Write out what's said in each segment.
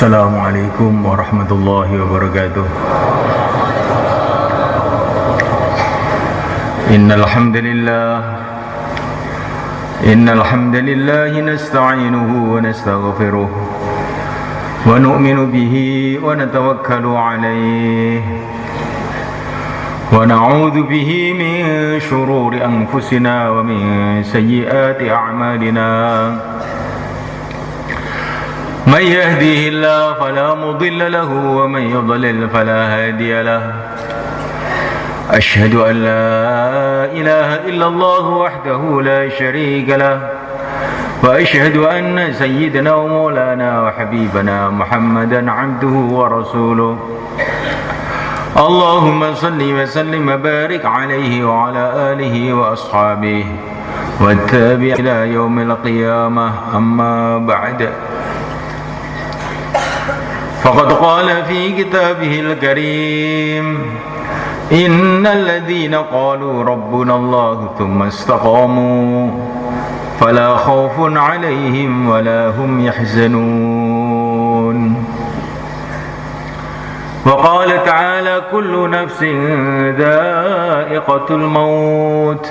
Assalamualaikum warahmatullahi wabarakatuh. Innal hamdalillah nasta'inuhu wa nastaghfiruh wa nu'minu bihi wa natawakkalu alayhi wa na'udzu bihi min shururi anfusina wa min sayyiati a'malina. من يهده الله فلا مضل له ومن يضلل فلا هادي له. أشهد أن لا إله إلا الله وحده لا شريك له وأشهد أن سيدنا ومولانا وحبيبنا محمدا عبده ورسوله. اللهم صل وسلم وبارك عليه وعلى آله وأصحابه والتابع إلى يوم القيامة. أما بعد، فقد قال في كتابه الكريم: إن الذين قالوا ربنا الله ثم استقاموا فلا خوف عليهم ولا هم يحزنون. وقال تعالى: كل نفس ذائقة الموت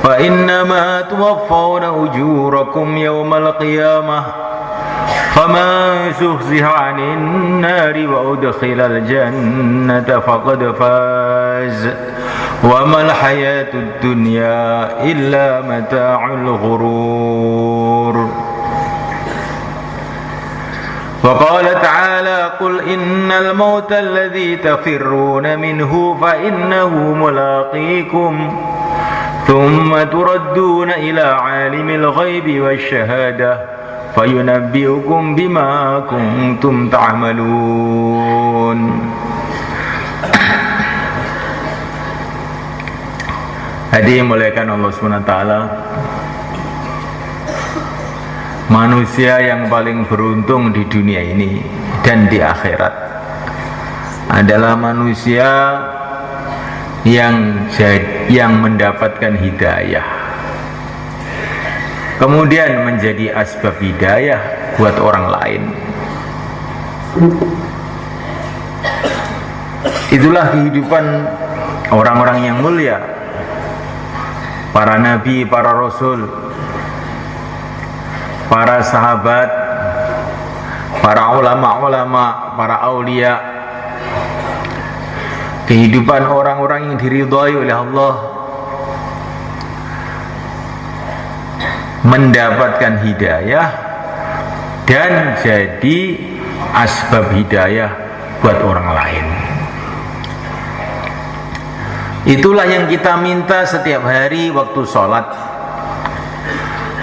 فإنما توفون أجوركم يوم القيامة فمن زحزح عن النار وأدخل الجنة فقد فاز وما الحياة الدنيا إلا متاع الغرور. وقال تعالى: قل إن الموت الذي تفرون منه فإنه ملاقيكم ثم تردون إلى عالم الغيب والشهادة فينبئكم بما كنتم تعملون. Hadirin muliakan Allah SWT, manusia yang paling beruntung di dunia ini dan di akhirat adalah manusia yang mendapatkan hidayah, kemudian menjadi asbab hidayah buat orang lain. Itulah kehidupan orang-orang yang mulia, para nabi, para rasul, para sahabat, para ulama-ulama, para aulia. Kehidupan orang-orang yang diridhai oleh Allah, mendapatkan hidayah dan jadi asbab hidayah buat orang lain. Itulah yang kita minta setiap hari waktu sholat.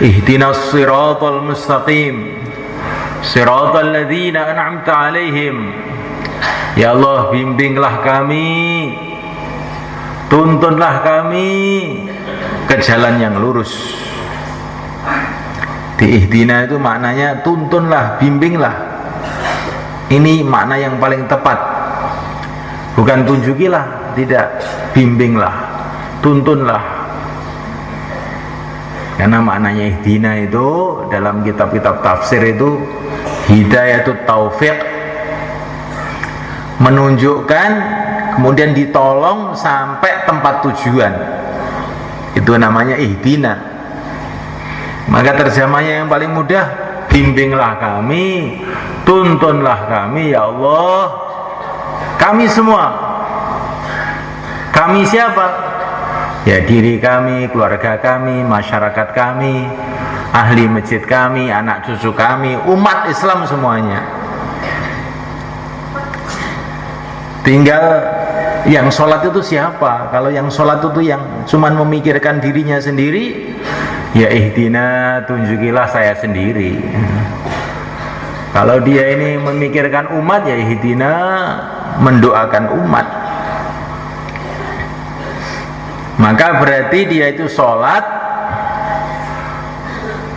Ihdinas siratal mustaqim siratal ladzina an'amta alaihim. Ya Allah, bimbinglah kami, tuntunlah kami ke jalan yang lurus. Ihdina itu maknanya tuntunlah, bimbinglah. Ini makna yang paling tepat. Bukan tunjukilah, tidak, bimbinglah, tuntunlah. Karena maknanya ihdina itu dalam kitab-kitab tafsir itu hidayatut taufiq, menunjukkan kemudian ditolong sampai tempat tujuan. Itu namanya ihdina. Maka terjemahnya yang paling mudah, bimbinglah kami, tuntunlah kami ya Allah. Kami semua. Kami siapa? Ya diri kami, keluarga kami, masyarakat kami, ahli masjid kami, anak cucu kami, umat Islam semuanya. Tinggal yang sholat itu siapa? Kalau yang sholat itu yang cuman memikirkan dirinya sendiri, ya ihdina, tunjukilah saya sendiri. Kalau dia ini memikirkan umat, ya ihdina, mendoakan umat. Maka berarti dia itu sholat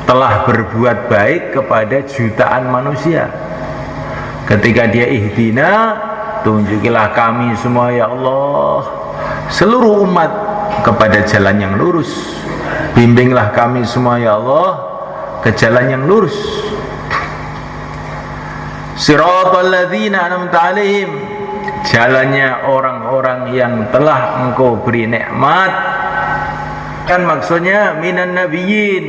telah berbuat baik kepada jutaan manusia. Ketika dia ihdina, tunjukilah kami semua ya Allah, seluruh umat kepada jalan yang lurus. Bimbinglah kami semua ya Allah ke jalan yang lurus. Siratal ladzina an'amta 'alaihim, jalannya orang-orang yang telah Engkau beri nikmat. Kan maksudnya minan nabiyyin,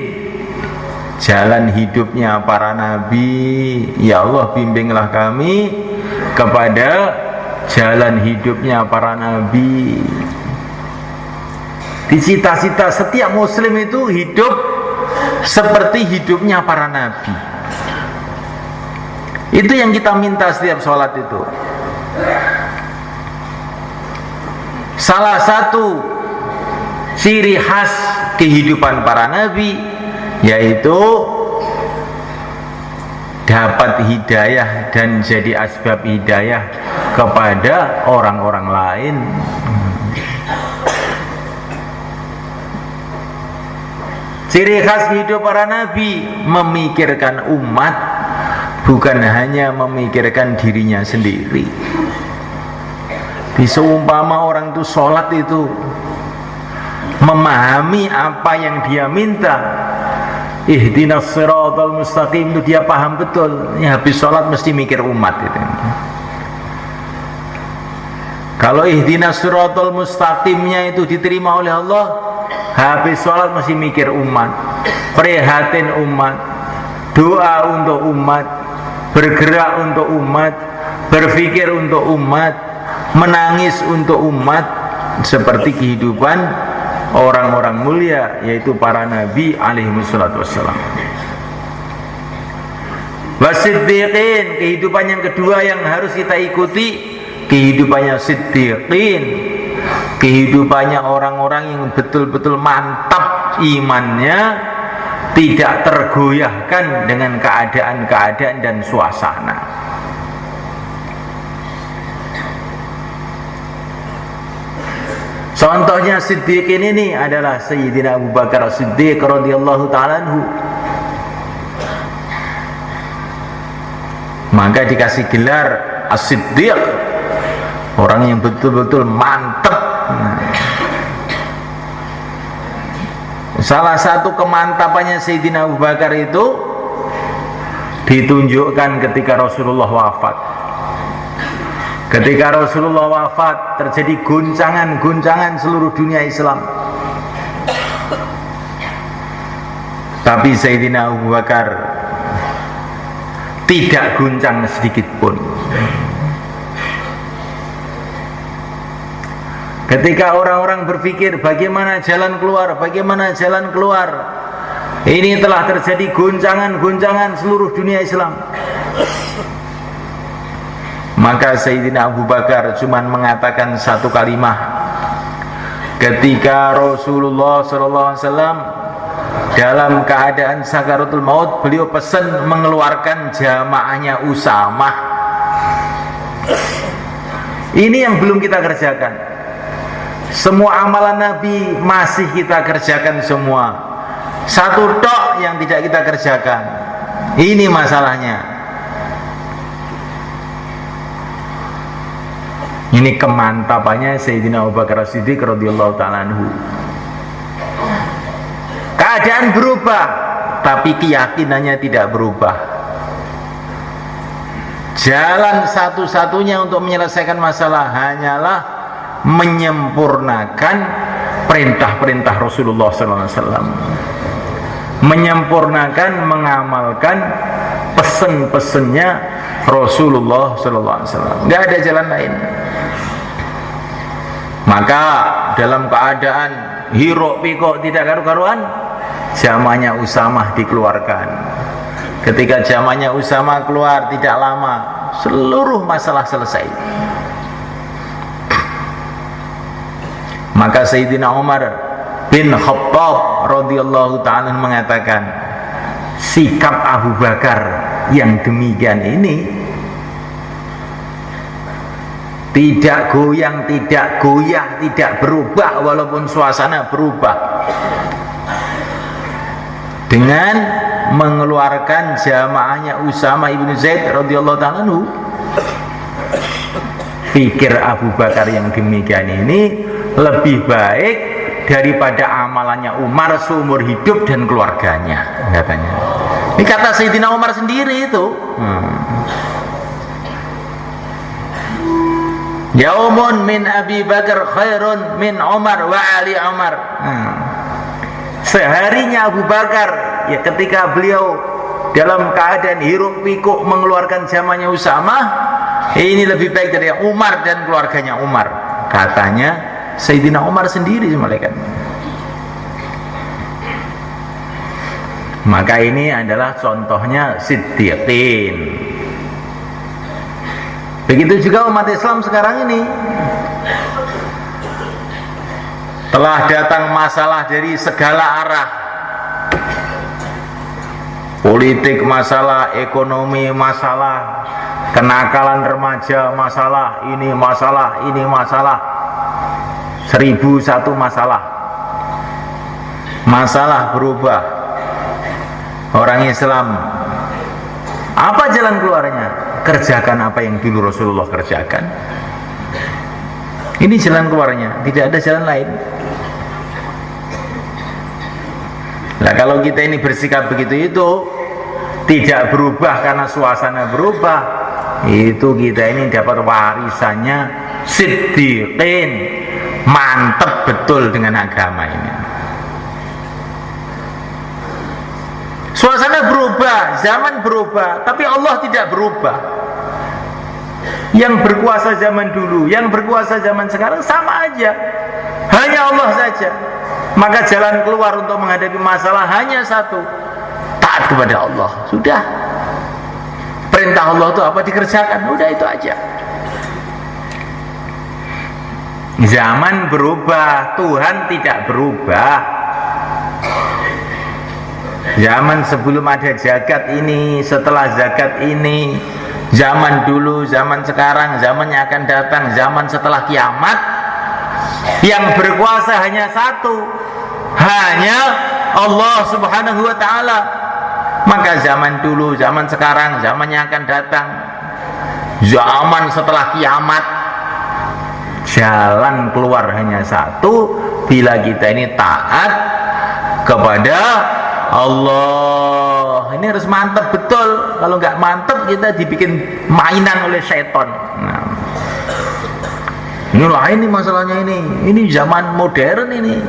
jalan hidupnya para nabi. Ya Allah, bimbinglah kami kepada jalan hidupnya para nabi. Di cita-cita setiap muslim itu hidup seperti hidupnya para nabi. Itu yang kita minta setiap sholat itu. Salah satu ciri khas kehidupan para nabi yaitu dapat hidayah dan jadi asbab hidayah kepada orang-orang lain. Ciri khas hidup para nabi memikirkan umat, bukan hanya memikirkan dirinya sendiri. Seumpama orang itu sholat itu memahami apa yang dia minta, ihdinas siratal mustaqim, itu dia paham betul. Ya, habis sholat mesti mikir umat itu. Kalau ihdinas siratal mustaqimnya itu diterima oleh Allah, habis sholat mesti mikir umat, prihatin umat, doa untuk umat, bergerak untuk umat, berpikir untuk umat, menangis untuk umat, seperti kehidupan orang-orang mulia yaitu para nabi alaihi wassalatu wassalam. Wasiddiqin, kehidupan yang kedua yang harus kita ikuti, kehidupannya siddiqin, kehidupannya orang-orang yang betul-betul mantap imannya, tidak tergoyahkan dengan keadaan-keadaan dan suasana. Contohnya siddiqin ini adalah Sayyidina Abu Bakar As-Siddiq radhiyallahu ta'ala anhu. Maka dikasih gelar As-Siddiq, orang yang betul-betul mantap. Salah satu kemantapannya Sayyidina Abu Bakar itu ditunjukkan ketika Rasulullah wafat. Ketika Rasulullah wafat, terjadi guncangan-guncangan seluruh dunia Islam. Tapi Sayyidina Abu Bakar tidak guncang sedikit pun. Ketika orang-orang berpikir bagaimana jalan keluar, bagaimana jalan keluar, ini telah terjadi guncangan-guncangan seluruh dunia Islam. Maka Sayyidina Abu Bakar cuma mengatakan satu kalimat. Ketika Rasulullah SAW dalam keadaan sakaratul maut, beliau pesan mengeluarkan jamaahnya Usamah. Ini yang belum kita kerjakan. Semua amalan Nabi masih kita kerjakan semua. Satu tok yang tidak kita kerjakan. Ini masalahnya. Ini kemantapannya Sayyidina Abu Bakar As-Siddiq radhiyallahu ta'ala anhu. Keadaan berubah, tapi keyakinannya tidak berubah. Jalan satu-satunya untuk menyelesaikan masalah hanyalah menyempurnakan perintah-perintah Rasulullah SAW, menyempurnakan, mengamalkan pesen-pesennya Rasulullah SAW. Gak ada jalan lain. Maka dalam keadaan hiruk pikuk tidak karu-karuan, jamaahnya Usamah dikeluarkan. Ketika jamaahnya Usamah keluar, tidak lama seluruh masalah selesai. Maka Sayyidina Umar bin Khattab radhiyallahu ta'ala mengatakan, sikap Abu Bakar yang demikian ini tidak goyang, tidak goyah, tidak berubah walaupun suasana berubah. Dengan mengeluarkan jamaahnya Usamah ibn Zaid radhiyallahu ta'ala anhu, pikir Abu Bakar yang demikian ini lebih baik daripada amalannya Umar seumur hidup dan keluarganya, katanya. Ini kata Sayyidina Umar sendiri itu. Yaumun min Abi Bakar khairun min Umar wa Ali Umar. Seharinya Abu Bakar, ya ketika beliau dalam keadaan hiruk pikuk mengeluarkan zamannya Usamah, ini lebih baik dari Umar dan keluarganya Umar. Katanya Sayyidina Umar sendiri malaikat. Maka ini adalah contohnya siddiqin. Begitu juga umat Islam sekarang ini. Telah datang masalah dari segala arah. Politik masalah, ekonomi masalah, kenakalan remaja masalah, ini masalah, ini masalah. 1001 masalah. Masalah berubah. Orang Islam, apa jalan keluarnya? Kerjakan apa yang dulu Rasulullah kerjakan. Ini jalan keluarnya, tidak ada jalan lain. Nah, kalau kita ini bersikap begitu itu tidak berubah karena suasana berubah, itu kita ini dapat warisannya siddiqin, mantep betul dengan agama ini. Suasana berubah, zaman berubah, tapi Allah tidak berubah. Yang berkuasa zaman dulu, yang berkuasa zaman sekarang sama aja, hanya Allah saja. Maka jalan keluar untuk menghadapi masalah hanya satu, taat kepada Allah. Sudah, perintah Allah itu apa dikerjakan, udah itu aja. Zaman berubah, Tuhan tidak berubah. Zaman sebelum ada zakat ini, setelah zakat ini, zaman dulu, zaman sekarang, zaman yang akan datang, zaman setelah kiamat, yang berkuasa hanya satu, hanya Allah Subhanahu wa ta'ala. Maka zaman dulu, zaman sekarang, zaman yang akan datang, zaman setelah kiamat, jalan keluar hanya satu, bila kita ini taat kepada Allah. Ini harus mantap betul. Kalau nggak mantap, kita dibikin mainan oleh syaitan. Nah, ini masalahnya ini. Ini zaman modern, ini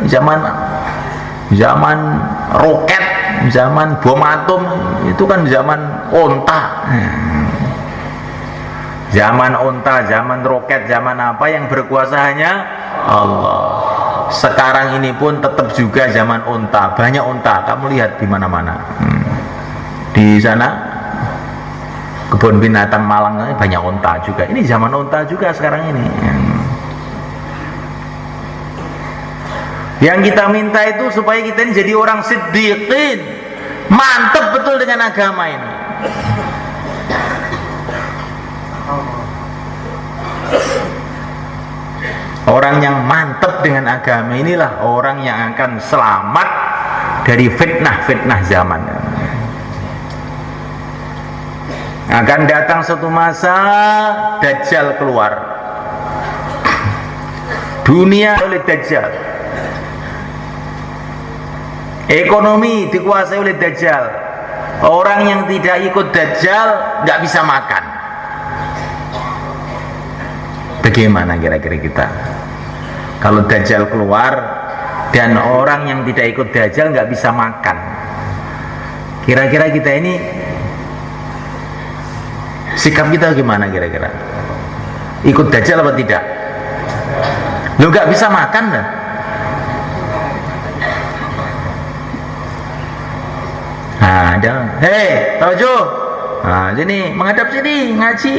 zaman roket, zaman bom atom. Itu kan zaman onta. Zaman onta, zaman roket, zaman apa yang berkuasa hanya Allah. Sekarang ini pun tetap juga zaman onta, banyak onta. Kamu lihat di mana-mana. Di sana kebun binatang Malang banyak onta juga. Ini zaman onta juga sekarang ini. Yang kita minta itu supaya kita ini jadi orang siddiqin, mantap betul dengan agama ini. Orang yang mantap dengan agama inilah orang yang akan selamat dari fitnah-fitnah zaman. Akan datang suatu masa Dajjal keluar. Dunia oleh Dajjal. Ekonomi dikuasai oleh Dajjal. Orang yang tidak ikut Dajjal nggak bisa makan. Bagaimana kira-kira kita? Kalau Dajjal keluar dan orang yang tidak ikut Dajjal nggak bisa makan, kira-kira kita ini sikap kita gimana kira-kira? Ikut Dajjal apa tidak? Lu nggak bisa makan dah. Nah, hei, tahu? Nah, sini menghadap sini ngaji.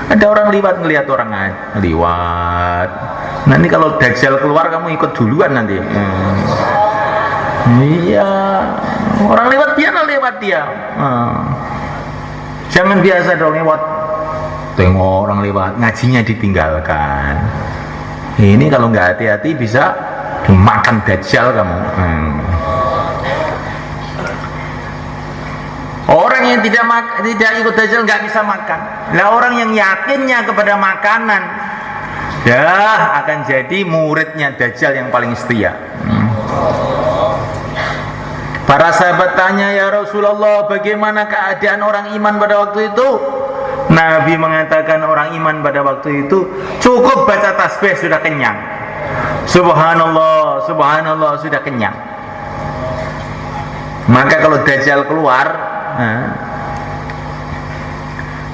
Ada orang liwat, ngelihat orang liwat. Nanti kalau Dajjal keluar kamu ikut duluan nanti. Iya, orang lewat biarlah lewat dia. Jangan biasa dong lewat. Tengok orang lewat, ngajinya ditinggalkan. Ini kalau nggak hati-hati bisa dimakan Dajjal kamu. Orang yang tidak ikut Dajjal nggak bisa makan. Nah, orang yang yakinnya kepada makanan, dah akan jadi muridnya Dajjal yang paling setia. Para sahabat tanya, ya Rasulullah, bagaimana keadaan orang iman pada waktu itu? Nabi mengatakan orang iman pada waktu itu cukup baca tasbih sudah kenyang. Subhanallah, subhanallah, sudah kenyang. Maka kalau Dajjal keluar,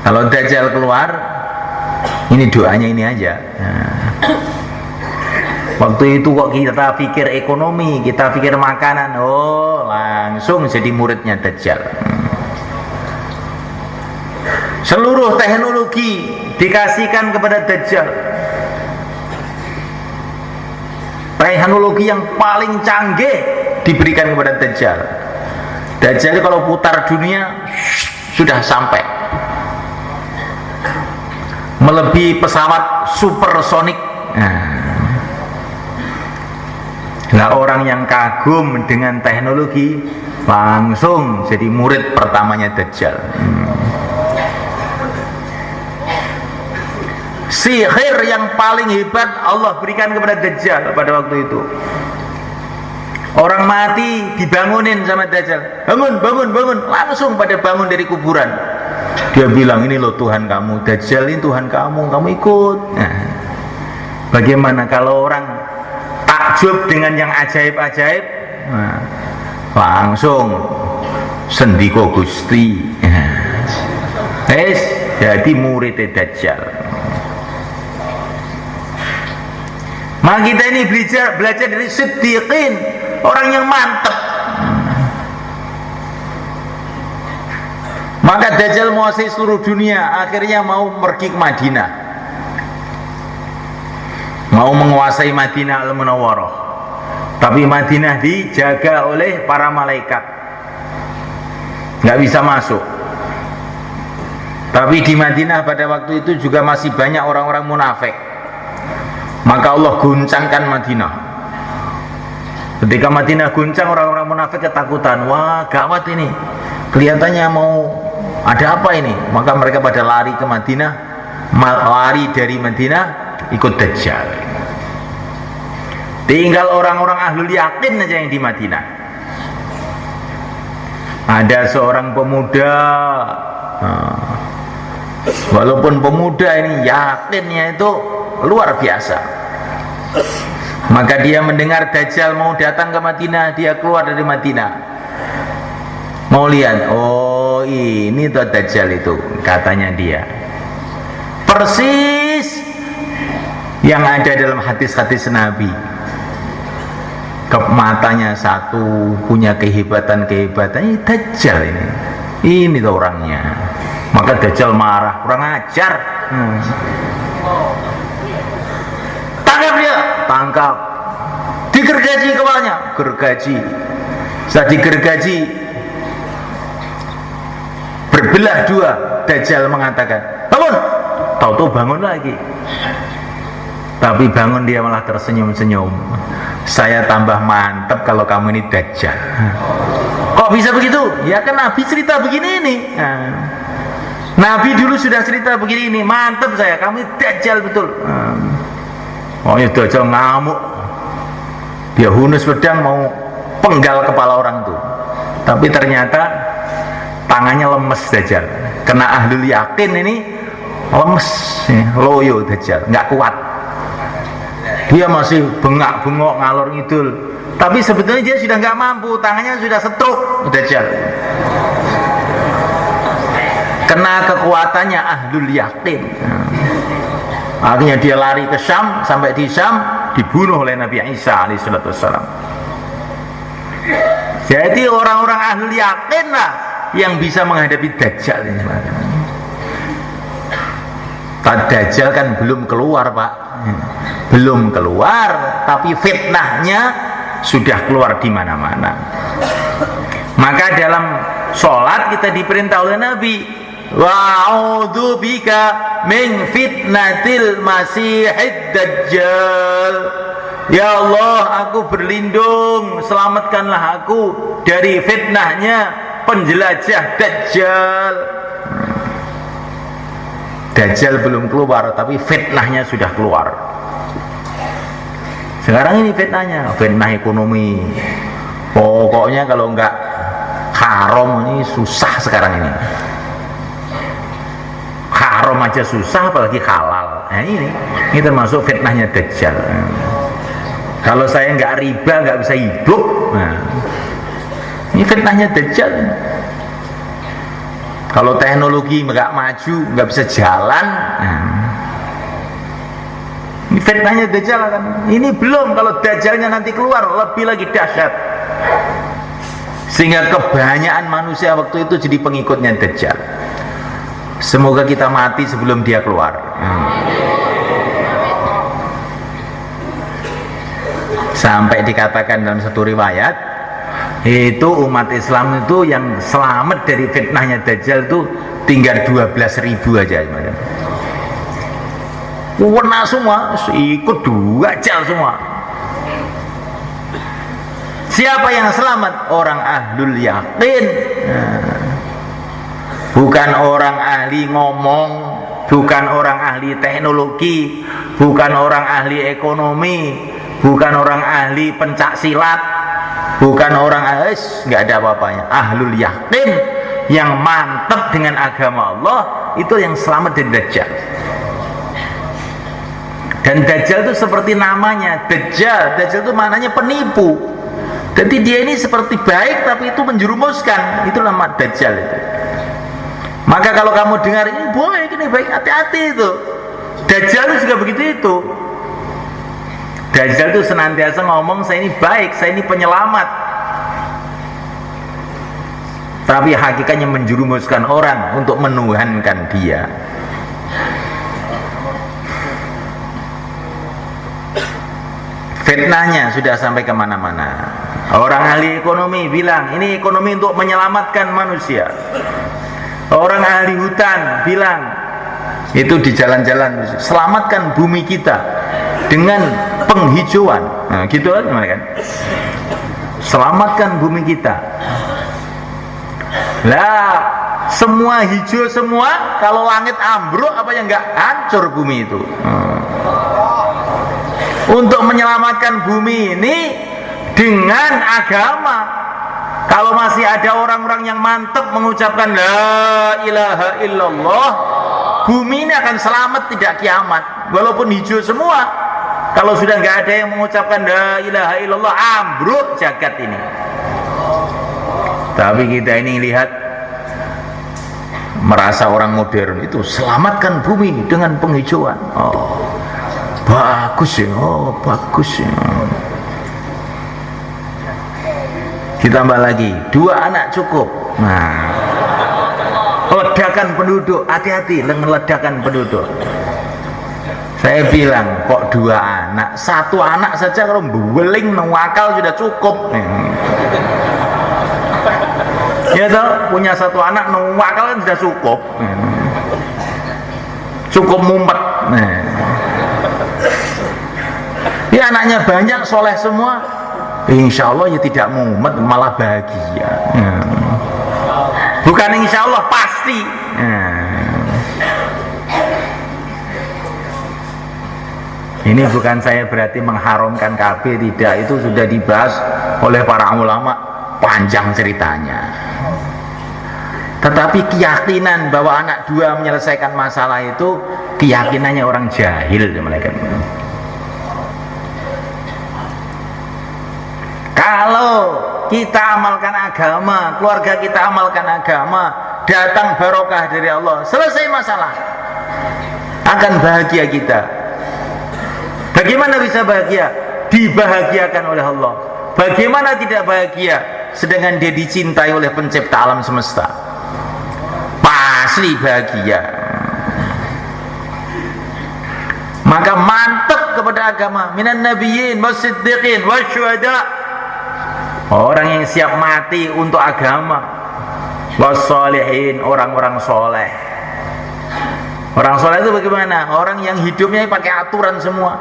kalau Dajjal keluar, ini doanya ini aja. Waktu itu kok kita pikir ekonomi, kita pikir makanan, oh langsung jadi muridnya Dajjal. Seluruh teknologi dikasihkan kepada Dajjal. Teknologi yang paling canggih diberikan kepada Dajjal. Dajjal kalau putar dunia sudah sampai, melebihi pesawat supersonik. Nah, orang yang kagum dengan teknologi langsung jadi murid pertamanya Dajjal. Sihir yang paling hebat Allah berikan kepada Dajjal pada waktu itu. Orang mati dibangunin sama Dajjal. Bangun, bangun, bangun. Langsung pada bangun dari kuburan. Dia bilang, ini loh Tuhan kamu. Dajjal ini Tuhan kamu, kamu ikut. Nah, bagaimana kalau orang takjub dengan yang ajaib-ajaib? Nah, langsung sendiko Gusti. Jadi murid Dajjal. Maka kita ini belajar dari siddiqin, orang yang mantap. Maka Dajjal menguasai seluruh dunia, akhirnya mau pergi ke Madinah, mau menguasai Madinah Al-Munawwarah. Tapi Madinah dijaga oleh para malaikat, nggak bisa masuk. Tapi di Madinah pada waktu itu juga masih banyak orang-orang munafik. Maka Allah guncangkan Madinah. Ketika Madinah guncang, orang-orang munafik ketakutan. Wah, gawat ini. Kelihatannya mau ada apa ini? Maka mereka pada lari ke Madinah, lari dari Madinah ikut Dajjal. Tinggal orang-orang ahlul yakin aja yang di Madinah. Ada seorang pemuda, walaupun pemuda ini yakinnya itu luar biasa. Maka dia mendengar Dajjal mau datang ke Madinah, dia keluar dari Madinah, mau lihat, oh ini tuh Dajjal itu, katanya dia. Persis yang ada dalam hadis-hadis Nabi. Matanya satu, punya kehebatan-kehebatan. Ini Dajjal ini tuh orangnya. Maka Dajjal marah, kurang ajar. Tangkap dia, tangkap. Digergaji kepalanya, gergaji. Setelah digergaji, berbelah dua. Dajjal mengatakan, bangun. Tahu-tahu bangun lagi. Tapi bangun dia malah tersenyum-senyum. Saya tambah mantap kalau kamu ini Dajjal. Kok bisa begitu? Ya kan Nabi cerita begini ini. Nabi dulu sudah cerita begini ini. Mantap saya, kamu Dajjal betul. Oh ya Dajjal ngamuk. Dia hunus pedang mau penggal kepala orang tuh. Tapi ternyata tangannya lemes Dajjal. Kena ahlul yakin ini lemes, loyo Dajjal, nggak kuat. Dia masih bengak-bengok ngalor ngidul. Tapi sebetulnya dia sudah nggak mampu, tangannya sudah stroke Dajjal. Kena kekuatannya ahlul yakin. Akhirnya dia lari ke Syam, sampai di Syam dibunuh oleh Nabi Isa alaihissalam. Jadi orang-orang ahlul yakin lah yang bisa menghadapi Dajjal ini. Dajjal kan belum keluar Pak, belum keluar, tapi fitnahnya sudah keluar di mana-mana. Maka dalam sholat kita diperintah oleh Nabi, wa'udzu bika min fitnatil masihid dajjal. Ya Allah, aku berlindung, selamatkanlah aku dari fitnahnya penjelajah Dajjal. Dajjal belum keluar, tapi fitnahnya sudah keluar. Sekarang ini fitnahnya, fitnah ekonomi. Pokoknya kalau enggak haram ini susah sekarang ini. haram aja susah apalagi halal. Nah, ini termasuk fitnahnya Dajjal. Kalau saya nggak riba nggak bisa hidup. Nah, ini fitnahnya Dajjal. Kalau teknologi nggak maju nggak bisa jalan. Nah, ini fitnahnya Dajjal kan. Ini belum, kalau Dajjalnya nanti keluar lebih lagi dahsyat. Sehingga kebanyakan manusia waktu itu jadi pengikutnya Dajjal. Semoga kita mati sebelum dia keluar. Sampai dikatakan dalam satu riwayat, itu umat Islam itu yang selamat dari fitnahnya Dajjal itu tinggal 12.000 aja. Warna semua ikut Dajjal semua. Siapa yang selamat? Orang ahlul yakin. Bukan orang ahli ngomong, bukan orang ahli teknologi, bukan orang ahli ekonomi, bukan orang ahli pencak silat, bukan orang nggak ada apa-apanya. Ahlul yakin yang mantap dengan agama Allah itu yang selamat dari Dajjal. Dan Dajjal itu seperti namanya, Dajjal itu maknanya penipu. Jadi dia ini seperti baik tapi itu menjerumuskan. Itu nama Dajjal itu. Maka kalau kamu dengar ini baik, ini baik, hati-hati itu. Dajjal itu juga begitu itu. Dajjal itu senantiasa ngomong saya ini baik, saya ini penyelamat. Tapi hakikatnya menjerumuskan orang untuk menuhankan dia. Fitnahnya sudah sampai kemana-mana. Orang ahli ekonomi bilang ini ekonomi untuk menyelamatkan manusia. Orang ahli hutan bilang itu di jalan-jalan selamatkan bumi kita dengan penghijauan. Nah, gitu kan, selamatkan bumi kita. Lah, semua hijau semua, kalau langit ambruk apa yang enggak hancur bumi itu. Untuk menyelamatkan bumi ini dengan agama. Kalau masih ada orang-orang yang mantap mengucapkan la ilaha illallah, bumi ini akan selamat tidak kiamat. Walaupun hijau semua, kalau sudah nggak ada yang mengucapkan la ilaha illallah, ambruk jagat ini. Tapi kita ini lihat merasa orang modern itu selamatkan bumi dengan penghijauan. Oh, bagus ya, oh bagus ya. Ditambah lagi 2 anak cukup. Nah, ledakan penduduk, hati-hati ledakan penduduk. Saya bilang kok 2 anak, 1 anak saja kalau beweling nuwakal sudah cukup. Ya toh, punya 1 anak nuwakal kan sudah cukup. Cukup mumpet. Ya anaknya banyak, soleh semua, insya Allah ya tidak mumet, malah bahagia. Bukan insya Allah, pasti. Ini bukan saya berarti mengharamkan KB, tidak. Itu sudah dibahas oleh para ulama panjang ceritanya. Tetapi keyakinan bahwa anak 2 menyelesaikan masalah itu keyakinannya orang jahil mereka. Kalau kita amalkan agama, keluarga kita amalkan agama, datang barokah dari Allah, selesai masalah, akan bahagia kita. Bagaimana bisa bahagia? Dibahagiakan oleh Allah. Bagaimana tidak bahagia? Sedangkan dia dicintai oleh pencipta alam semesta. Pasti bahagia. Maka mantap kepada agama, minan nabiyyin wasiddiqin wasyuhada. Orang yang siap mati untuk agama, wassalihin, orang-orang soleh. Orang soleh itu bagaimana? Orang yang hidupnya pakai aturan semua,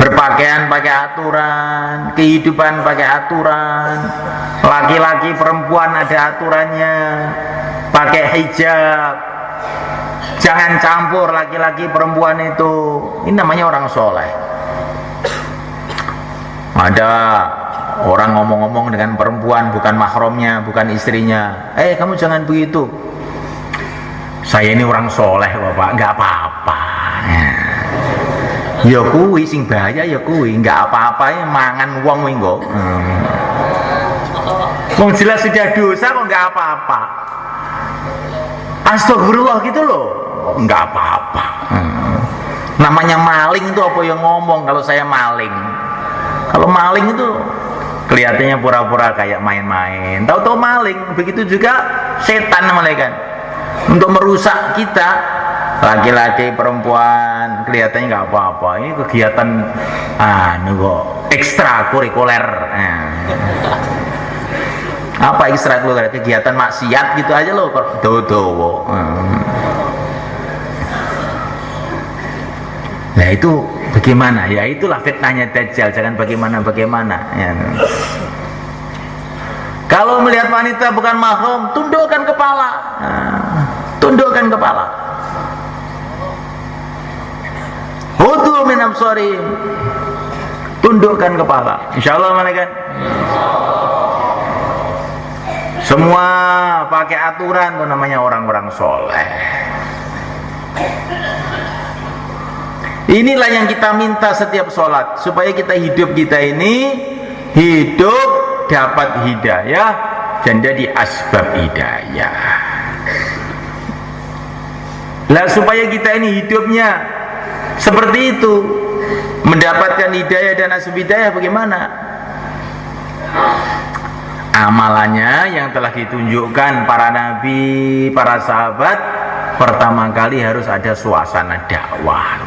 berpakaian pakai aturan, kehidupan pakai aturan, laki-laki perempuan ada aturannya, pakai hijab, jangan campur laki-laki perempuan itu. Ini namanya orang soleh. Ada orang ngomong-ngomong dengan perempuan bukan mahramnya, bukan istrinya, kamu jangan begitu. Saya ini orang soleh Bapak, nggak apa-apa. Ya kuwi sing bahaya ya kuwi, nggak apa-apa ya mangan wong minggu. Wong jelas sudah dosa kok nggak apa-apa. Astagfirullah gitu loh, nggak apa-apa. Namanya maling itu apa yang ngomong kalau saya maling? Kalau maling itu kelihatannya pura-pura kayak main-main, tahu-tahu maling. Begitu juga setan malaikat untuk merusak kita, laki-laki perempuan kelihatannya nggak apa-apa. Ini kegiatan ekstrakurikuler. Apa ekstrakurikuler? Kegiatan maksiat gitu aja loh, dodo. Nah itu bagaimana? Ya itulah fitnahnya Dajjal. Jangan bagaimana ya. Kalau melihat wanita bukan mahram, tundukkan kepala. Tundukkan kepala. Hudu min absarihim. Tundukkan kepala. Insyaallah malaikat. Semua pakai aturan itu namanya orang-orang soleh. Inilah yang kita minta setiap sholat, supaya kita ini hidup dapat hidayah dan jadi asbab hidayah. Lah supaya kita ini hidupnya seperti itu, mendapatkan hidayah dan asbab hidayah, bagaimana? Amalannya yang telah ditunjukkan para nabi, para sahabat, pertama kali harus ada suasana dakwah.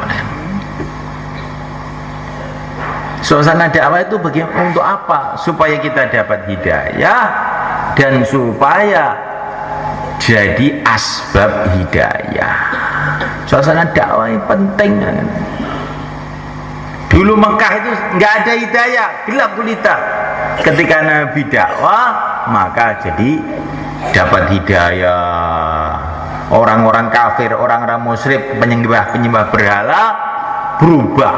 Suasana dakwah itu bagaimana? Untuk apa? Supaya kita dapat hidayah dan supaya jadi asbab hidayah. Suasana dakwah ini penting. Dulu Mekah itu nggak ada hidayah, gelap gulita. Ketika Nabi dakwah, maka jadi dapat hidayah. Orang-orang kafir, orang-orang musyrik, penyembah berhala berubah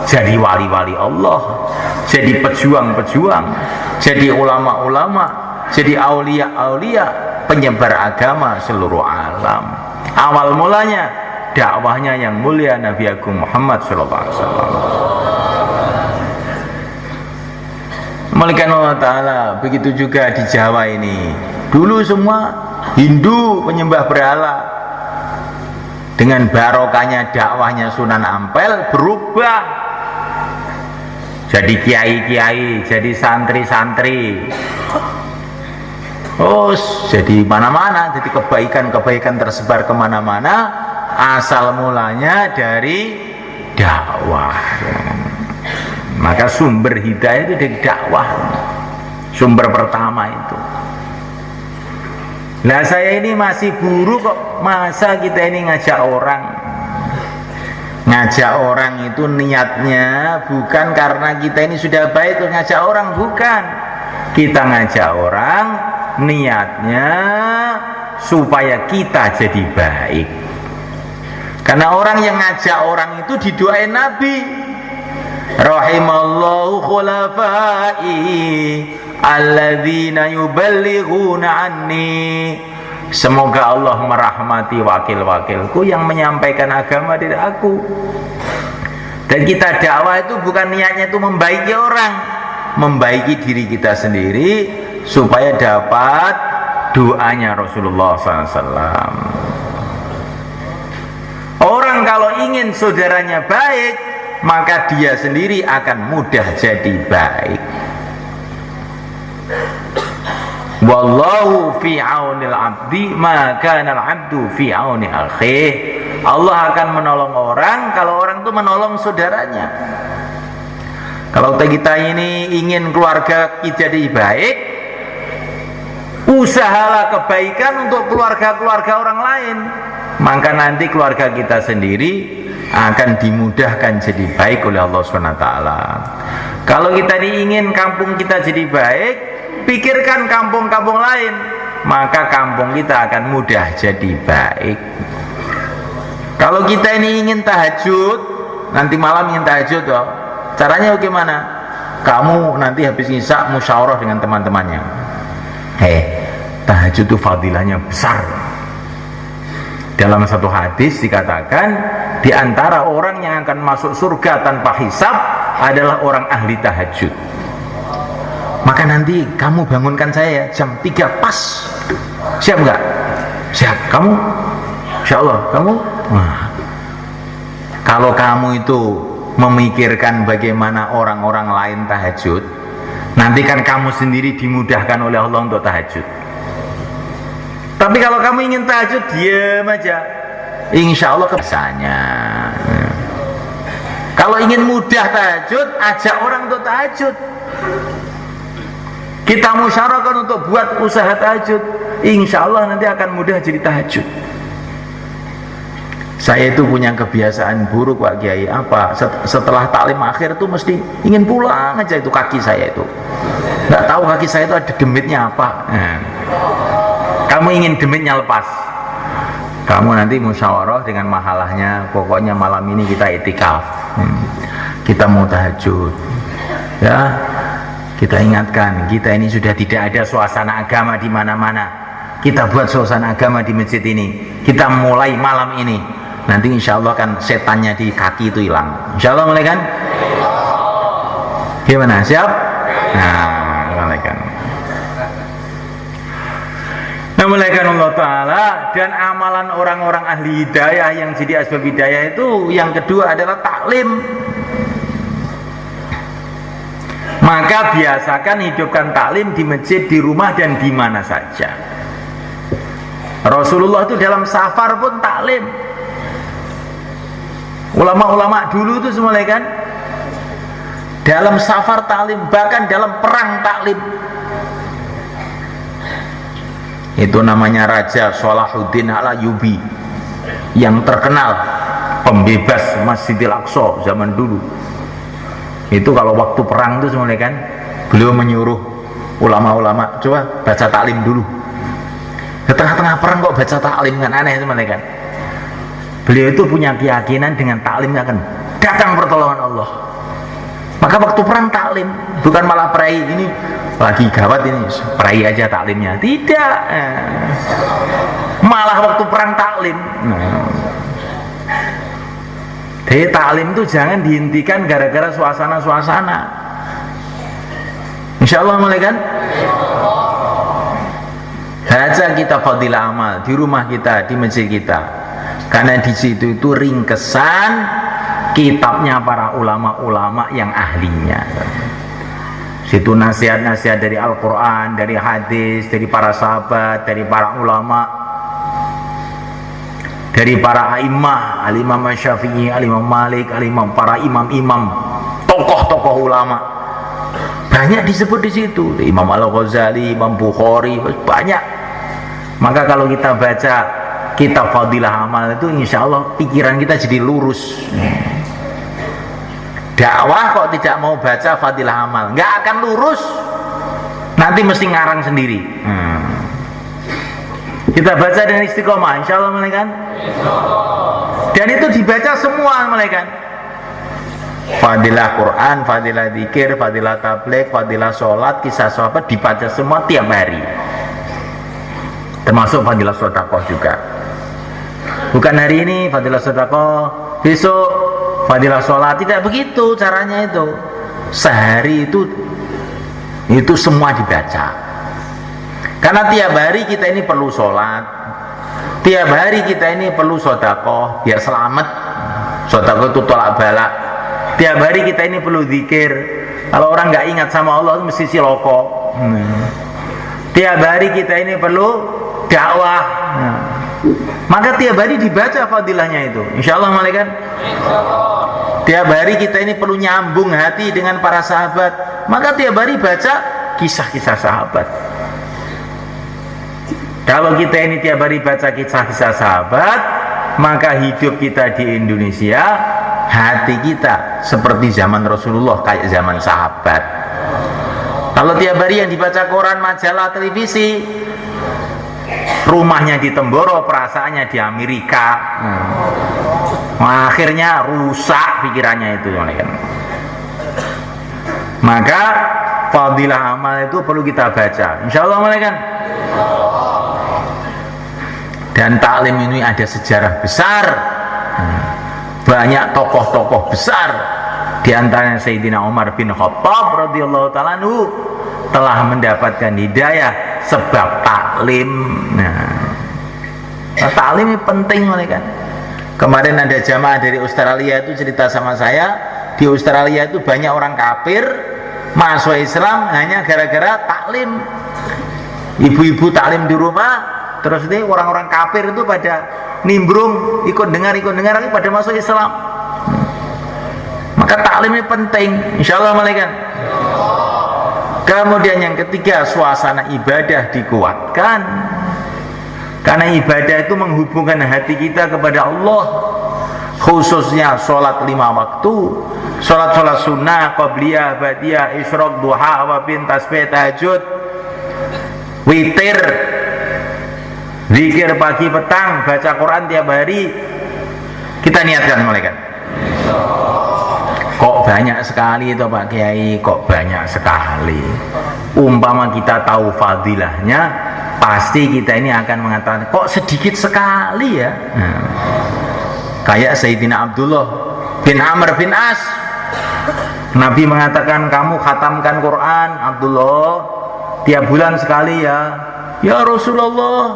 jadi wali-wali Allah, jadi pejuang-pejuang, jadi ulama-ulama, jadi aulia-aulia, penyebar agama seluruh alam. Awal mulanya dakwahnya yang mulia Nabi Agung Muhammad SAW. Malaikat Allah Ta'ala. Begitu juga di Jawa ini, dulu semua Hindu penyembah berhala. Dengan barokahnya dakwahnya Sunan Ampel berubah jadi kiai-kiai, jadi santri-santri. Oh, jadi mana-mana, jadi kebaikan-kebaikan tersebar kemana-mana. Asal mulanya dari dakwah. Maka sumber hidayah itu dari dakwah. Sumber pertama itu. Nah saya ini masih buruk kok. Masa kita ini ngajak orang? Ngajak orang itu niatnya bukan karena kita ini sudah baik terus ngajak orang, bukan. Kita ngajak orang niatnya supaya kita jadi baik. Karena orang yang ngajak orang itu didoain Nabi. Rahimallahu khulafai alladzina yuballighuna anni. Semoga Allah merahmati wakil-wakilku yang menyampaikan agama dari aku. Dan kita dakwah itu bukan niatnya itu membaiki orang, membaiki diri kita sendiri supaya dapat doanya Rasulullah SAW. Orang kalau ingin saudaranya baik, maka dia sendiri akan mudah jadi baik. Wallahu fi aunil abdi ma kana al-abdu fi auni akhih. Allah akan menolong orang kalau orang itu menolong saudaranya. Kalau kita ini ingin keluarga kita jadi baik, usahalah kebaikan untuk keluarga-keluarga orang lain, maka nanti keluarga kita sendiri akan dimudahkan jadi baik oleh Allah SWT. Kalau kita ingin kampung kita jadi baik, pikirkan kampung-kampung lain, maka kampung kita akan mudah jadi baik. Kalau kita ini ingin tahajud, nanti malam ingin tahajud toh, caranya bagaimana? Kamu nanti habis isya musyawarah dengan teman-temannya. Tahajud itu fadilahnya besar. Dalam satu hadis dikatakan, di antara orang yang akan masuk surga tanpa hisab adalah orang ahli tahajud. Maka nanti kamu bangunkan saya jam 3 pas. Siap nggak? Siap. Kamu? Insya Allah. Kamu? Nah, kalau kamu itu memikirkan bagaimana orang-orang lain tahajud, nanti kan kamu sendiri dimudahkan oleh Allah untuk tahajud. Tapi kalau kamu ingin tahajud, diam aja, insya Allah kebiasaannya. Kalau ingin mudah tahajud, ajak orang untuk tahajud. Kita musyawarahkan untuk buat usaha tahajud, insya Allah nanti akan mudah jadi tahajud. Saya itu punya kebiasaan buruk Pak Kiai. Apa? Setelah taklim akhir itu mesti ingin pulang aja, itu kaki saya itu. Nggak tahu kaki saya itu ada demitnya apa. Kamu ingin demitnya lepas, kamu nanti musyawarah dengan mahalahnya. Pokoknya malam ini kita itikaf, kita mau tahajud, ya. Kita ingatkan, kita ini sudah tidak ada suasana agama di mana-mana. Kita buat suasana agama di masjid ini. Kita mulai malam ini. Nanti insya Allah kan setannya di kaki itu hilang. Insya Allah mulai kan? Gimana? Siap? Nah, mulai kan. Nah, mulaikan Allah Ta'ala. Dan amalan orang-orang ahli hidayah yang jadi asbab hidayah itu, yang kedua adalah taklim. Maka biasakan hidupkan taklim di masjid, di rumah, dan di mana saja. Rasulullah itu dalam safar pun taklim. Ulama-ulama dulu itu semua kan dalam safar taklim, bahkan dalam perang taklim. Itu namanya Raja Salahuddin Al-Ayyubi, yang terkenal pembebas Masjidil Aqsa zaman dulu. Itu kalau waktu perang itu semua kan, beliau menyuruh ulama-ulama, coba baca taklim dulu. Di tengah-tengah perang kok baca taklim, kan aneh semua kan. Beliau itu punya keyakinan dengan taklim akan datang pertolongan Allah. Maka waktu perang taklim, bukan malah perai, ini lagi gawat ini, perai aja taklimnya. Tidak, malah waktu perang taklim. Jadi taklim itu jangan dihentikan gara-gara suasana-suasana. Insya Allah mulai kan? Baca kita fadilah amal di rumah kita, di masjid kita. Karena di situ itu ringkesan kitabnya para ulama-ulama yang ahlinya. Situ nasihat-nasihat dari Al-Quran, dari hadis, dari para sahabat, dari para ulama, dari para a'immah, al-imam Syafi'i, al-imam Malik, al-imam, para imam-imam, tokoh-tokoh ulama. Banyak disebut di situ. Imam Al-Ghazali, Imam Bukhari, banyak. Maka kalau kita baca kitab fadilah amal itu, insya Allah pikiran kita jadi lurus. Dakwah kok tidak mau baca fadilah amal, nggak akan lurus, nanti mesti ngarang sendiri. Kita baca dengan istiqomah, insya Allah mulai kan? Dan itu dibaca semua mulai kan? Fadilah Quran, fadilah zikir, fadilah tabligh, fadilah sholat, kisah sahabat dibaca semua tiap hari. Termasuk fadilah sedekah juga. Bukan hari ini fadilah sedekah, besok fadilah sholat, tidak begitu caranya itu. Sehari itu semua dibaca. Karena tiap hari kita ini perlu sholat, tiap hari kita ini perlu sedekah biar selamat. Sedekah itu tolak balak. Tiap hari kita ini perlu zikir. Kalau orang nggak ingat sama Allah itu mesti ciloko. Tiap hari kita ini perlu dakwah. Maka tiap hari dibaca fadilahnya itu, insya Allah malaikat. Tiap hari kita ini perlu nyambung hati dengan para sahabat, maka tiap hari baca kisah-kisah sahabat. Kalau kita ini tiap hari baca kisah-kisah sahabat, maka hidup kita di Indonesia, hati kita seperti zaman Rasulullah, kayak zaman sahabat. Kalau tiap hari yang dibaca koran, majalah, televisi, rumahnya di Temboro, perasaannya di Amerika. Akhirnya rusak pikirannya itu. Maka fadilah amal itu perlu kita baca, insya Allah malaikat. Dan taklim ini ada sejarah besar. Banyak tokoh-tokoh besar, di antaranya Sayyidina Umar bin Khattab radhiyallahu ta'ala anhu telah mendapatkan hidayah sebab taklim. Taklim ini penting kan. Kemarin ada jamaah dari Australia itu cerita sama saya, di Australia itu banyak orang kafir masuk Islam hanya gara-gara taklim. Ibu-ibu taklim di rumah, terus ini orang-orang kafir itu pada nimbrung, ikut dengar lagi pada masuk Islam. Maka taklim ini penting, insyaallah malaikat. Kemudian yang ketiga, suasana ibadah dikuatkan, karena ibadah itu menghubungkan hati kita kepada Allah, khususnya sholat 5 waktu, sholat sunnah, qabliyah, ba'diyah, isyraq, duha, awabin, tasbih, tahajud, witir, zikir pagi petang, baca Quran tiap hari. Kita niatkan malaikat. Kok banyak sekali itu Pak Kiai, kok banyak sekali. Umpama kita tahu fadilahnya, pasti kita ini akan mengatakan kok sedikit sekali ya. Kayak Sayyidina Abdullah bin Amr bin As, Nabi mengatakan kamu khatamkan Quran Abdullah tiap bulan sekali ya. Ya Rasulullah,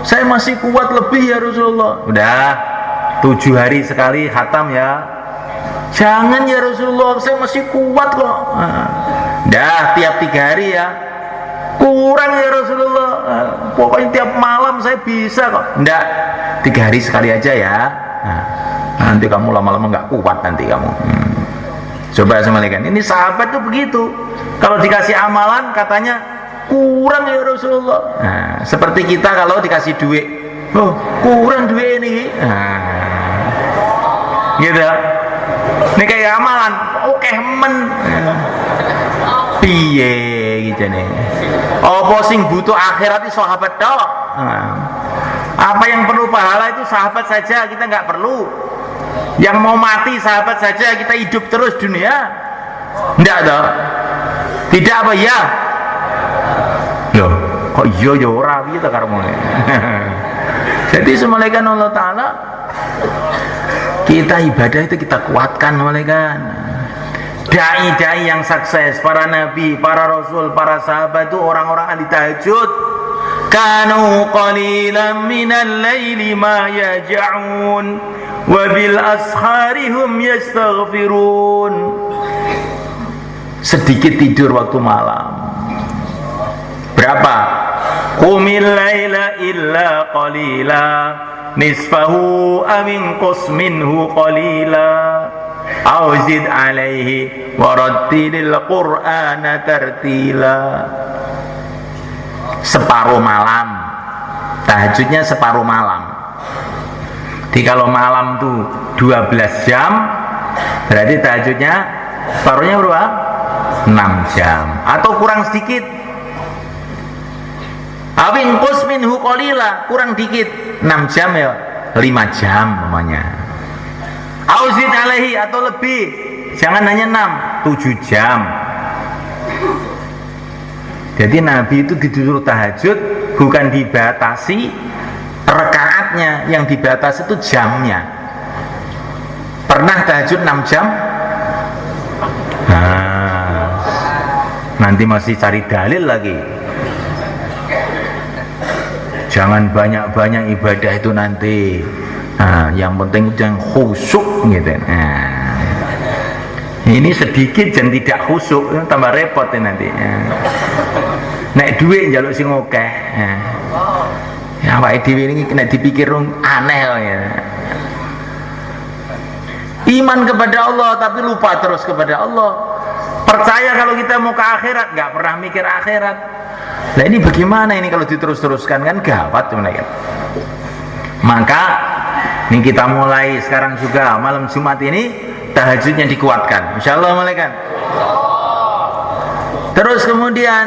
saya masih kuat lebih ya Rasulullah. Udah 7 hari sekali khatam ya. Jangan ya Rasulullah, saya masih kuat kok. Dah tiap 3 hari ya. Kurang ya Rasulullah, pokoknya tiap malam saya bisa kok. Enggak, 3 hari sekali aja ya. Nanti kamu lama-lama nggak kuat nanti kamu. Coba semalikan. Ini sahabat tuh begitu. Kalau dikasih amalan katanya kurang ya Rasulullah. Seperti kita kalau dikasih duit, oh kurang duit ini. Gitu. Ini kayak amalan, oke men. Piye gitu nih. Apa sing butuh akhirat itu sahabat tok. Apa yang perlu pahala itu sahabat saja, kita nggak perlu. Yang mau mati sahabat saja, kita hidup terus dunia. Enggak toh? Tidak apa ya? Loh, kok iya ya ora piye ta karepmu. Jadi semalekan Allah taala kita ibadah itu kita kuatkan malaikat. Dai-dai yang sukses, para nabi, para rasul, para sahabat itu orang-orang ahli tahajud. Kanu qalilan minal laili ma yaj'un wa bil asharihum yastaghfirun. Sedikit tidur waktu malam. Berapa? Qumil laila illa qalila nisfahu amin qus minhu qalila auzid alaihi warattilil qur'ana tartila. Separuh malam, tahajudnya separuh malam. Jadi kalau malam tuh 12 jam, berarti tahajudnya separuhnya berapa? 6 jam atau kurang sedikit. Awin qus minhu qalila, kurang dikit 6 jam ya, 5 jam namanya. Auzid alaihi atau lebih, jangan hanya 6, 7 jam. Jadi Nabi itu disuruh tahajud bukan dibatasi rakaatnya, yang dibatasi itu jamnya. Pernah tahajud 6 jam? Nanti masih cari dalil lagi. Jangan banyak-banyak ibadah itu nanti. Yang penting jangan khusyuk gitu. Ini sedikit dan tidak khusyuk, tambah repot nanti. Nek duit njaluk sing akeh. Ya awake dhewe ini nek dipikir aneh ya. Iman kepada Allah tapi lupa terus kepada Allah. Percaya kalau kita mau ke akhirat, nggak pernah mikir akhirat. Nah ini bagaimana ini kalau diterus-teruskan, kan gawat teman-teman. Maka ini kita mulai sekarang juga malam Jumat ini tahajudnya dikuatkan, insyaallah malaikat. Terus kemudian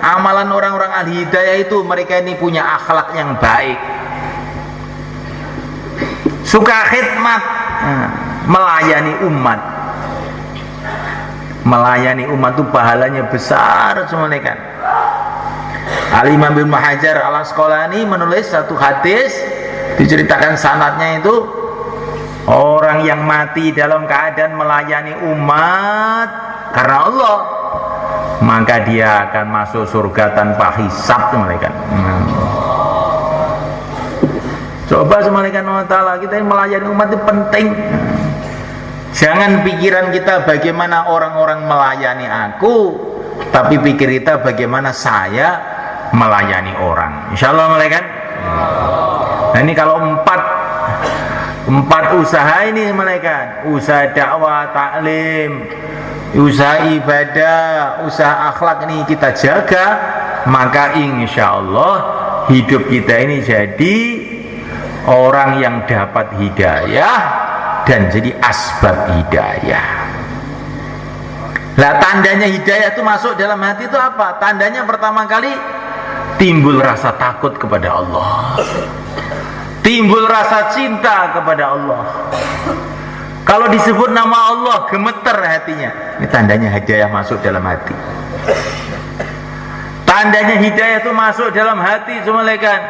amalan orang-orang ahli hidayah itu mereka ini punya akhlak yang baik, suka khidmat, melayani umat. Melayani umat itu pahalanya besar malaikat. Al-Imam bin Hajar Al-Asqalani menulis satu hadis Diceritakan sanadnya itu orang yang mati dalam keadaan melayani umat karena Allah, maka dia akan masuk surga tanpa hisab tuh malaikat. Coba malaikat Allah, kita ini melayani umat itu penting. Jangan pikiran kita bagaimana orang-orang melayani aku, tapi pikir kita bagaimana saya melayani orang. Insya Allah malaikat. Nah ini kalau empat usaha ini malaikat, usaha dakwah, taklim, usaha ibadah, usaha akhlak ini kita jaga, maka insya Allah hidup kita ini jadi orang yang dapat hidayah dan jadi asbab hidayah. Nah tandanya hidayah itu masuk dalam hati itu apa? Tandanya pertama kali timbul rasa takut kepada Allah, timbul rasa cinta kepada Allah. Kalau disebut nama Allah gemeter hatinya, ini tandanya hidayah masuk dalam hati. Tandanya hidayah itu masuk dalam hati malaikat,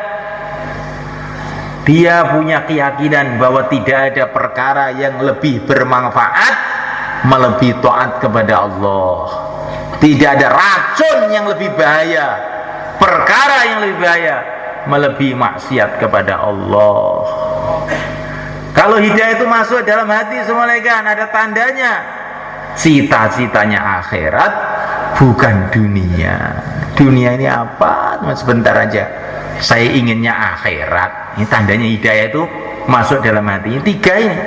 dia punya keyakinan bahwa tidak ada perkara yang lebih bermanfaat melebihi taat kepada Allah. Tidak ada racun yang lebih bahaya, perkara yang lebih bahaya melebihi maksiat kepada Allah. Kalau hidayah itu masuk dalam hati malaikat, ada tandanya cita-citanya akhirat bukan dunia. Dunia ini apa? Sebentar aja, saya inginnya akhirat. Ini tandanya hidayah itu masuk dalam hati. Ini tiga ini: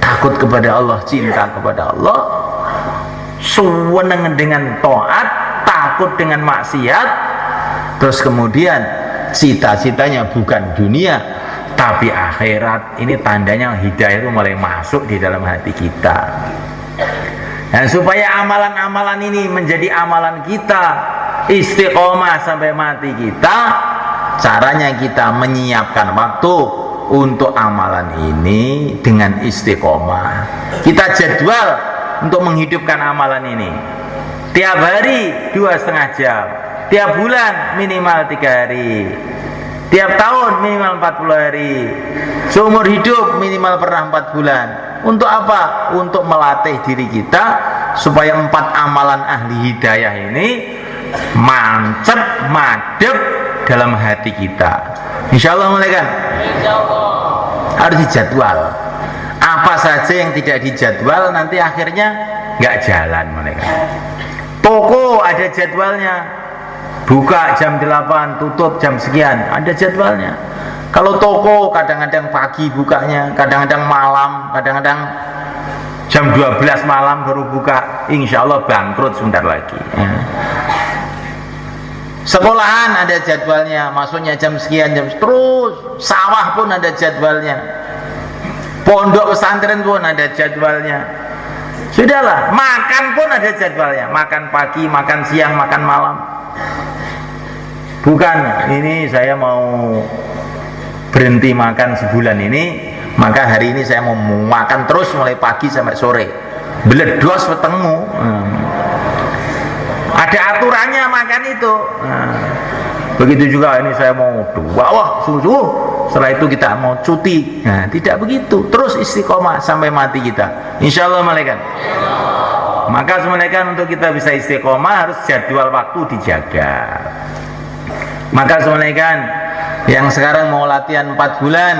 takut kepada Allah, cinta kepada Allah, seneng dengan taat, takut dengan maksiat, terus kemudian cita-citanya bukan dunia tapi akhirat. Ini tandanya hidayah itu mulai masuk di dalam hati kita. Dan supaya amalan-amalan ini menjadi amalan kita, istiqomah sampai mati kita, caranya kita menyiapkan waktu untuk amalan ini dengan istiqomah. Kita jadwal untuk menghidupkan amalan ini. Tiap hari 2,5 jam, tiap bulan minimal 3 hari, tiap tahun minimal 40 hari, seumur hidup minimal pernah 4 bulan. Untuk apa? Untuk melatih diri kita supaya 4 amalan ahli hidayah ini mancep, madep dalam hati kita. Insya Allah malaikat. Harus dijadwal. Apa saja yang tidak dijadwal nanti akhirnya nggak jalan malaikat. Toko ada jadwalnya, buka jam 8, tutup jam sekian, ada jadwalnya. Kalau toko kadang-kadang pagi bukanya, kadang-kadang malam, kadang-kadang jam 12 malam baru buka, insya Allah bangkrut sebentar lagi. Sekolahan ada jadwalnya, masuknya jam sekian, jam terus. Sawah pun ada jadwalnya, pondok pesantren pun ada jadwalnya. Sudahlah, makan pun ada jadwalnya, makan pagi, makan siang, makan malam. Bukan ini saya mau berhenti makan sebulan ini, maka hari ini saya mau makan terus mulai pagi sampai sore, beledos wetengmu. Ada aturannya makan itu. Begitu juga ini saya mau wah subuh, setelah itu kita mau cuti. Nah, tidak begitu, terus istiqomah sampai mati kita, insya Allah malaikat. Maka malaikat, untuk kita bisa istiqomah harus jadwal waktu dijaga. Maka malaikat yang sekarang mau latihan 4 bulan,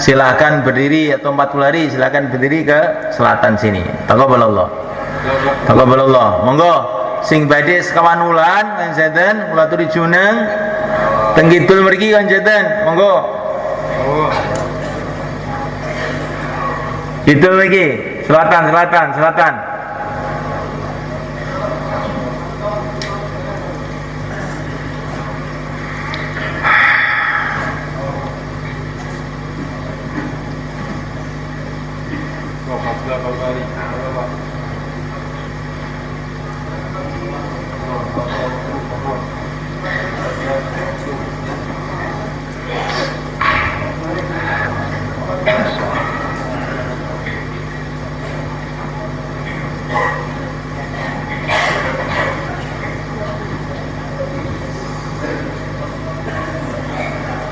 silakan berdiri, atau 40 hari silakan berdiri ke selatan sini. Taqabbalallah. Taqabbalallah. Monggo sing badhe sekawan wulan kanjeng kula aturi juneng teng kidul mriki kanjeng. Monggo. Kidul mriki, selatan.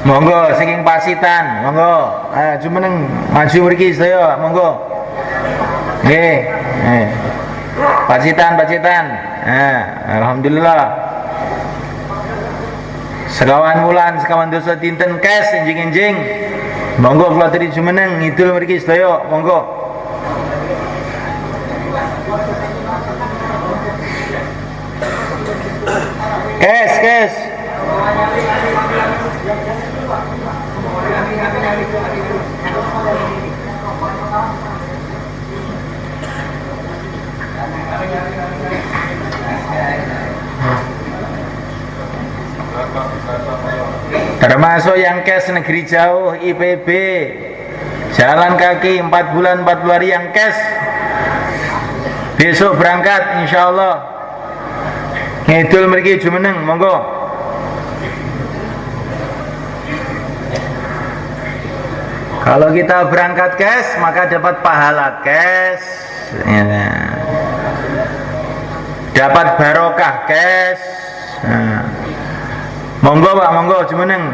Monggo saking Pasitan, monggo. Jumeneng maju mriki sedaya, monggo. Nggih. Pasitan. Alhamdulillah. Sekawan wulan, sekawan dosa dinten kes enjing-enjing. Monggo kula aturi jumeneng ngidul mriki sedaya, monggo. Kes. Termasuk yang kes negeri jauh, IPB, jalan kaki 4 bulan 40 hari yang kes, besok berangkat insyaallah ngidul mriki jumeneng, monggo. Kalau kita berangkat kes, maka dapat pahala kes, ya. Dapat barokah kes. Monggo Pak, monggo jumeneng.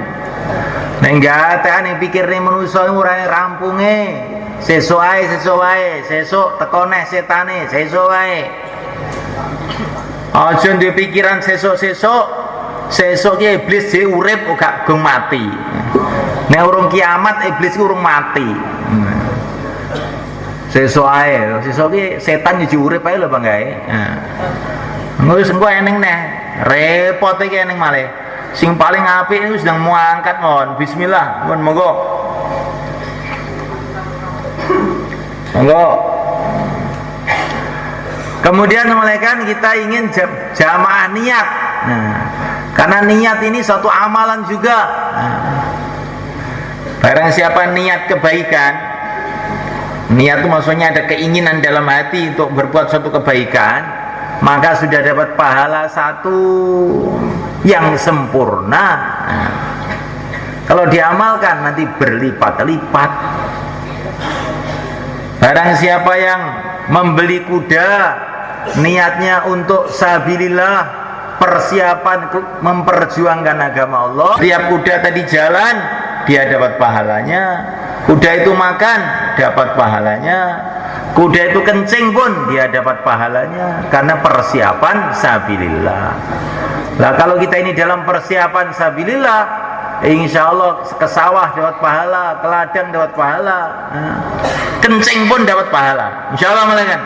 Nek gatekan ning pikirne manusa ora rampunge. Sesuk wae, sesuk teko neh setane, sesuk wae. Aja ndek pikiran sesuk ki iblis dhewe urip gak gong mati. Nek urung kiamat iblis ku urung mati. Sesuk ki setan yo urip ae lho Bang gae. Wis engko eneng neh, repot iki eneng malih. Sing paling apik niku sedang mau angkat mohon. Bismillah, mohon monggo. Monggo. Kemudian mulaikan kita ingin jamaah niat. Karena niat ini suatu amalan juga. Barang siapa niat kebaikan, niat itu maksudnya ada keinginan dalam hati untuk berbuat suatu kebaikan, maka sudah dapat pahala satu yang sempurna. Kalau diamalkan nanti berlipat-lipat. Barang siapa yang membeli kuda, niatnya untuk sabilillah, persiapan memperjuangkan agama Allah, tiap kuda tadi jalan dia dapat pahalanya, kuda itu makan dapat pahalanya, kuda itu kencing pun dia dapat pahalanya, karena persiapan sabilillah. Nah kalau kita ini dalam persiapan sabilillah, insya Allah ke sawah dapat pahala, ke ladang dapat pahala, kencing pun dapat pahala, insya Allah malah kan.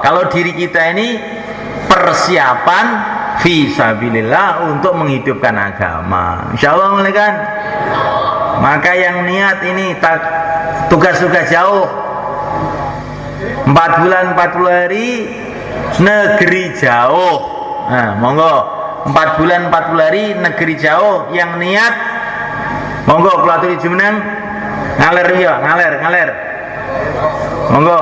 Kalau diri kita ini persiapan fisabilillah untuk menghidupkan agama, insya Allah malah kan. Maka yang niat ini tugas-tugas jauh 4 bulan 40 hari negeri jauh. Nah, monggo 4 bulan 40 hari negeri jauh yang niat, monggo kula aturi jumeneng ngaler ya, ngaler. Monggo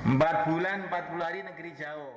4 bulan 40 hari negeri jauh.